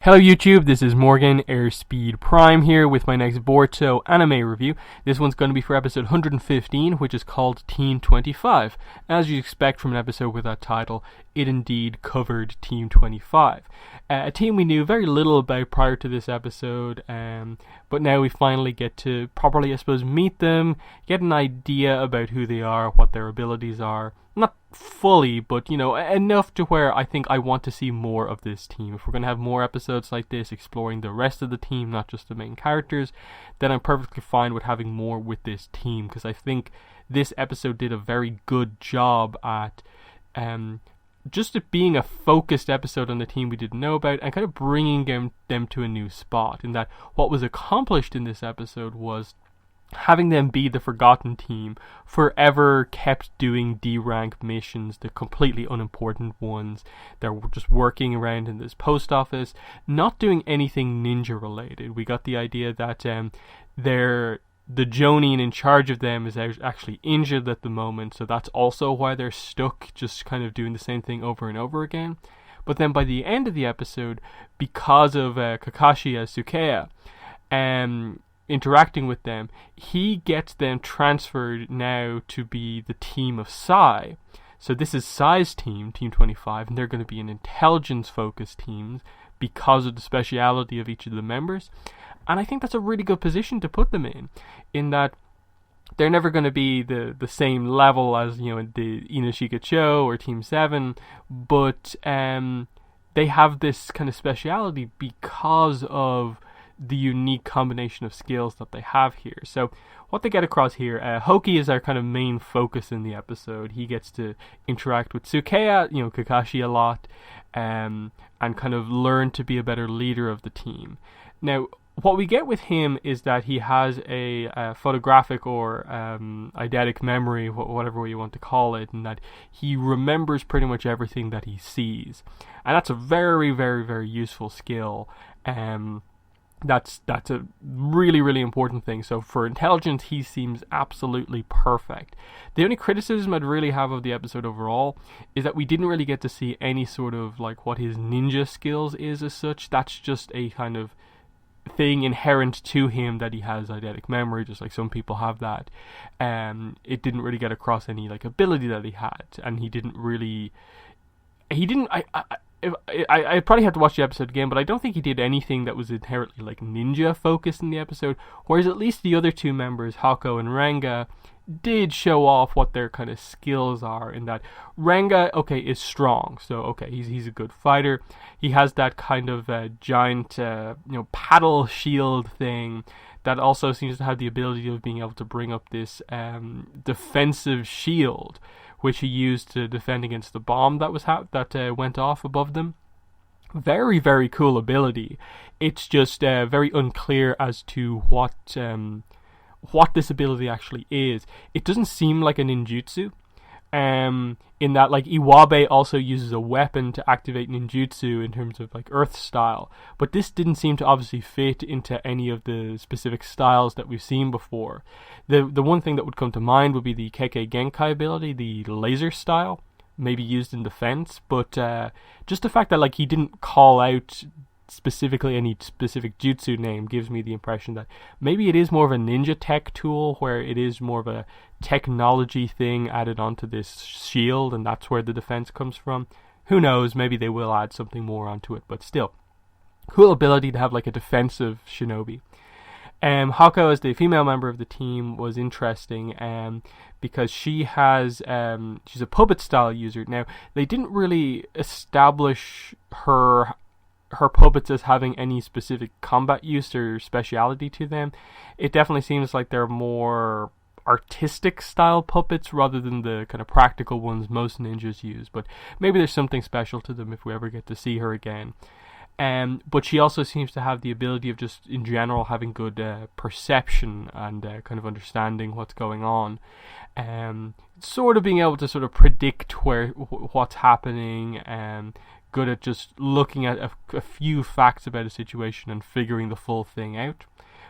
Hello YouTube, this is Morgan, Airspeed Prime here with my next Boruto anime review. This one's going to be for episode 115, which is called Team 25. As you expect from an episode with that title, it indeed covered Team 25. A team we knew very little about prior to this episode, but now we finally get to properly, I suppose, meet them, get an idea about who they are, what their abilities are. Not fully, but, enough to where I think I want to see more of this team. If we're going to have more episodes like this, exploring the rest of the team, not just the main characters, then I'm perfectly fine with having more with this team, because I think this episode did a very good job at just it being a focused episode on the team we didn't know about, and kind of bringing them to a new spot, in that what was accomplished in this episode was having them be the forgotten team, forever kept doing D-rank missions, the completely unimportant ones. They're just working around in this post office, not doing anything ninja related. We got the idea that the Jonin in charge of them is actually injured at the moment, so that's also why they're stuck just kind of doing the same thing over and over again. But then by the end of the episode, because of Kakashi as Sukeya, interacting with them, he gets them transferred now to be the team of Sai. So this is Sai's team, Team 25, and they're going to be an intelligence-focused team because of the speciality of each of the members. And I think that's a really good position to put them in that they're never going to be the same level as, the Inoshika Cho or Team 7, but they have this kind of speciality because of the unique combination of skills that they have here. So what they get across here, Hoki is our kind of main focus in the episode. He gets to interact with Sukeya, Kakashi a lot, and kind of learn to be a better leader of the team. Now, what we get with him is that he has a photographic or eidetic memory, whatever way you want to call it, and that he remembers pretty much everything that he sees. And that's a very, very, very useful skill. That's a really, really important thing. So for intelligence, he seems absolutely perfect. The only criticism I'd really have of the episode overall is that we didn't really get to see any sort of like what his ninja skills is as such. That's just a kind of thing inherent to him, that he has eidetic memory, just like some people have that. It didn't really get across any like ability that he had, and I probably have to watch the episode again, but I don't think he did anything that was inherently like ninja focused in the episode, whereas at least the other two members, Hako and Ranga, did show off what their kind of skills are, in that Ranga, is strong, so he's a good fighter. He has that kind of giant paddle shield thing that also seems to have the ability of being able to bring up this defensive shield, which he used to defend against the bomb that went off above them. Very, very cool ability. It's just very unclear as to what this ability actually is. It doesn't seem like a ninjutsu, in that like Iwabe also uses a weapon to activate ninjutsu in terms of like earth style, but this didn't seem to obviously fit into any of the specific styles that we've seen before. The one thing that would come to mind would be the Kekkei Genkai ability, the laser style, maybe used in defense, but just the fact that like he didn't call out specifically any specific jutsu name gives me the impression that maybe it is more of a ninja tech tool, where it is more of a technology thing added onto this shield, and that's where the defense comes from. Who knows, maybe they will add something more onto it, but still, cool ability to have like a defensive shinobi. Hako, as the female member of the team, was interesting because she has she's a puppet style user. Now, they didn't really establish her puppets as having any specific combat use or speciality to them. It definitely seems like they're more artistic style puppets rather than the kind of practical ones most ninjas use, but maybe there's something special to them if we ever get to see her again. But she also seems to have the ability of just in general having good perception and kind of understanding what's going on, sort of being able to sort of predict what's happening, good at just looking at a few facts about a situation and figuring the full thing out,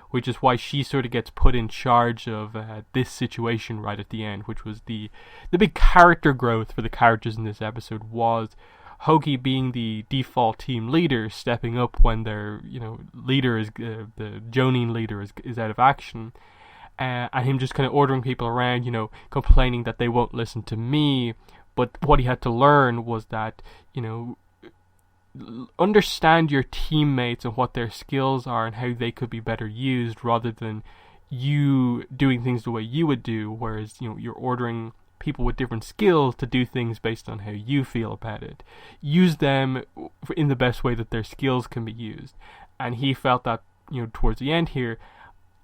which is why she sort of gets put in charge of this situation right at the end, which was the big character growth for the characters in this episode was Hoki being the default team leader, stepping up when their leader is the Jonin leader is out of action, and him just kind of ordering people around, complaining that they won't listen to me. But what he had to learn was that, understand your teammates and what their skills are and how they could be better used, rather than you doing things the way you would do, whereas you're ordering people with different skills to do things based on how you feel about it. Use them in the best way that their skills can be used. And he felt that towards the end here,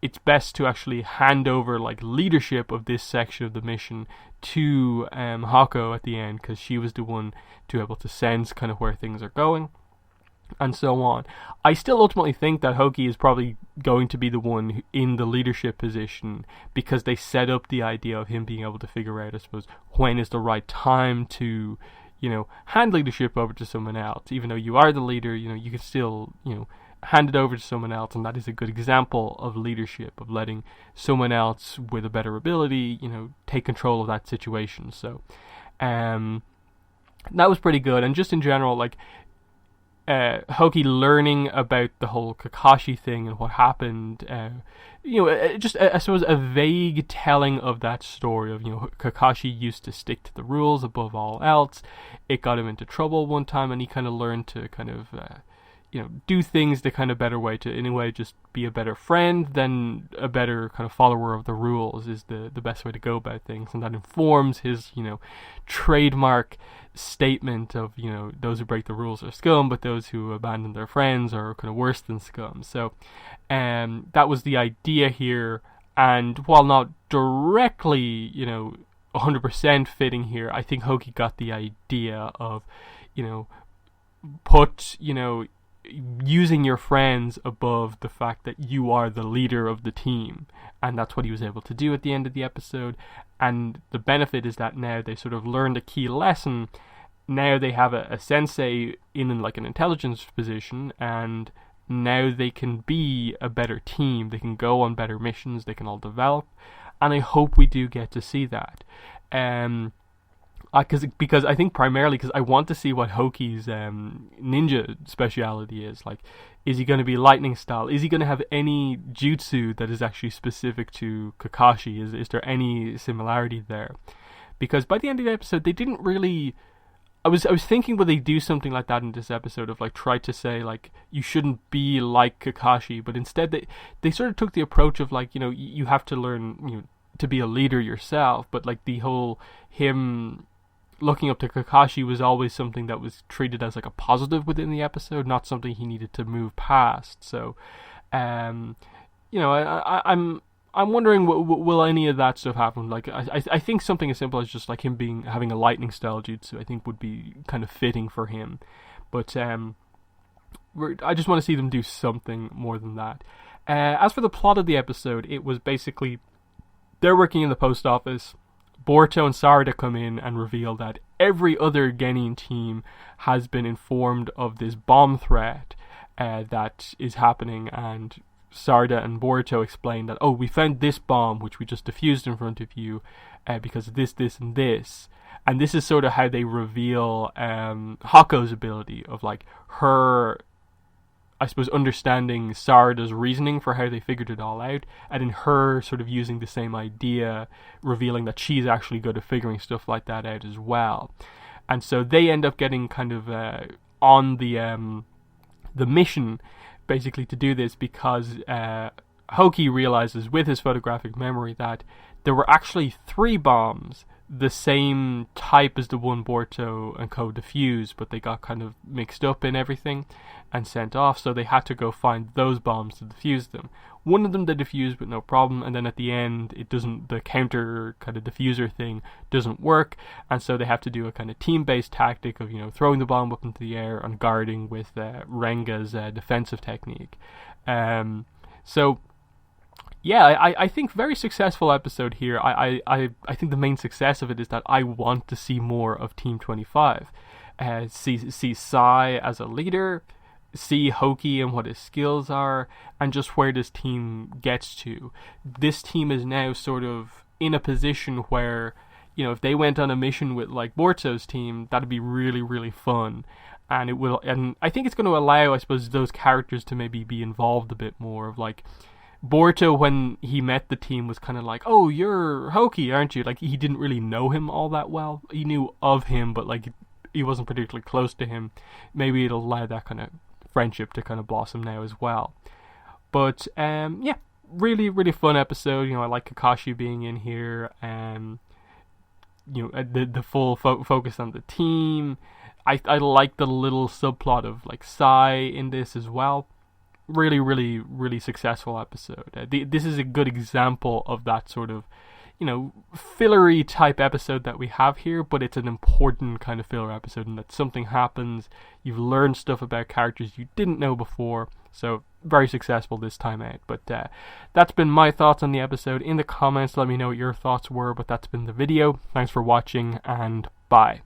it's best to actually hand over leadership of this section of the mission to Hako at the end, because she was the one to be able to sense kind of where things are going, and so on. I still ultimately think that Hoki is probably going to be the one in the leadership position, because they set up the idea of him being able to figure out, I suppose, when is the right time to, hand leadership over to someone else. Even though you are the leader, you can still, hand it over to someone else, and that is a good example of leadership, of letting someone else with a better ability, take control of that situation. So, that was pretty good. And just in general, Hoki learning about the whole Kakashi thing and what happened, just I suppose a vague telling of that story of Kakashi used to stick to the rules above all else. It got him into trouble one time, and he kind of learned to kind of do things the kind of better way, to in a way just be a better friend than a better kind of follower of the rules is the best way to go about things. And that informs his trademark statement of those who break the rules are scum, but those who abandon their friends are kind of worse than scum. So that was the idea here, and while not directly 100% fitting here, I think Hoki got the idea of put using your friends above the fact that you are the leader of the team, and that's what he was able to do at the end of the episode. And the benefit is that now they sort of learned a key lesson. Now they have a sensei in an intelligence position, and now they can be a better team. They can go on better missions, they can all develop, and I hope we do get to see that. Because I think primarily because I want to see what Hoki's ninja speciality is. Is he going to be lightning style? Is he going to have any jutsu that is actually specific to Kakashi? Is there any similarity there? Because by the end of the episode, they didn't really. I was thinking, would they do something like that in this episode of try to say you shouldn't be like Kakashi, but instead they sort of took the approach of you have to learn to be a leader yourself, but the whole him looking up to Kakashi was always something that was treated as a positive within the episode, not something he needed to move past. So, I'm wondering, will any of that stuff happen? I think something as simple as just him having a lightning style jutsu, I think would be kind of fitting for him. But I just want to see them do something more than that. As for the plot of the episode, it was basically they're working in the post office. Boruto and Sarada come in and reveal that every other Genin team has been informed of this bomb threat that is happening, and Sarada and Boruto explain that, we found this bomb which we just defused in front of you because of this, this, and this. And this is sort of how they reveal Hako's ability of her, I suppose, understanding Sarada's reasoning for how they figured it all out, and in her sort of using the same idea, revealing that she's actually good at figuring stuff like that out as well. And so they end up getting kind of on the mission, basically, to do this, because Hoki realizes with his photographic memory that there were actually 3 bombs, the same type as the one Boruto and co defused, but they got kind of mixed up in everything and sent off, so they had to go find those bombs to defuse them. One of them they defused with no problem, and then at the end the counter kind of diffuser thing doesn't work, and so they have to do a kind of team-based tactic of throwing the bomb up into the air and guarding with Renga's defensive technique. So yeah, I think very successful episode here. I think the main success of it is that I want to see more of Team 25. See Sai as a leader, see Hoki and what his skills are, and just where this team gets to. This team is now sort of in a position where, if they went on a mission with like Boruto's team, that'd be really, really fun. And I think it's going to allow, I suppose, those characters to maybe be involved a bit more. Of like, Boruto, when he met the team, was kind of like, oh, you're Hoki, aren't you? Like, he didn't really know him all that well. He knew of him, but like, he wasn't particularly close to him. Maybe it'll allow that kind of friendship to kind of blossom now as well. But yeah, really, really fun episode. I like Kakashi being in here. The full focus on the team. I like the little subplot of like Sai in this as well. Really, really, really successful episode. This is a good example of that sort of, fillery type episode that we have here, but it's an important kind of filler episode, and that something happens, you've learned stuff about characters you didn't know before, so very successful this time out. But that's been my thoughts on the episode. In the comments, let me know what your thoughts were, but that's been the video. Thanks for watching, and bye.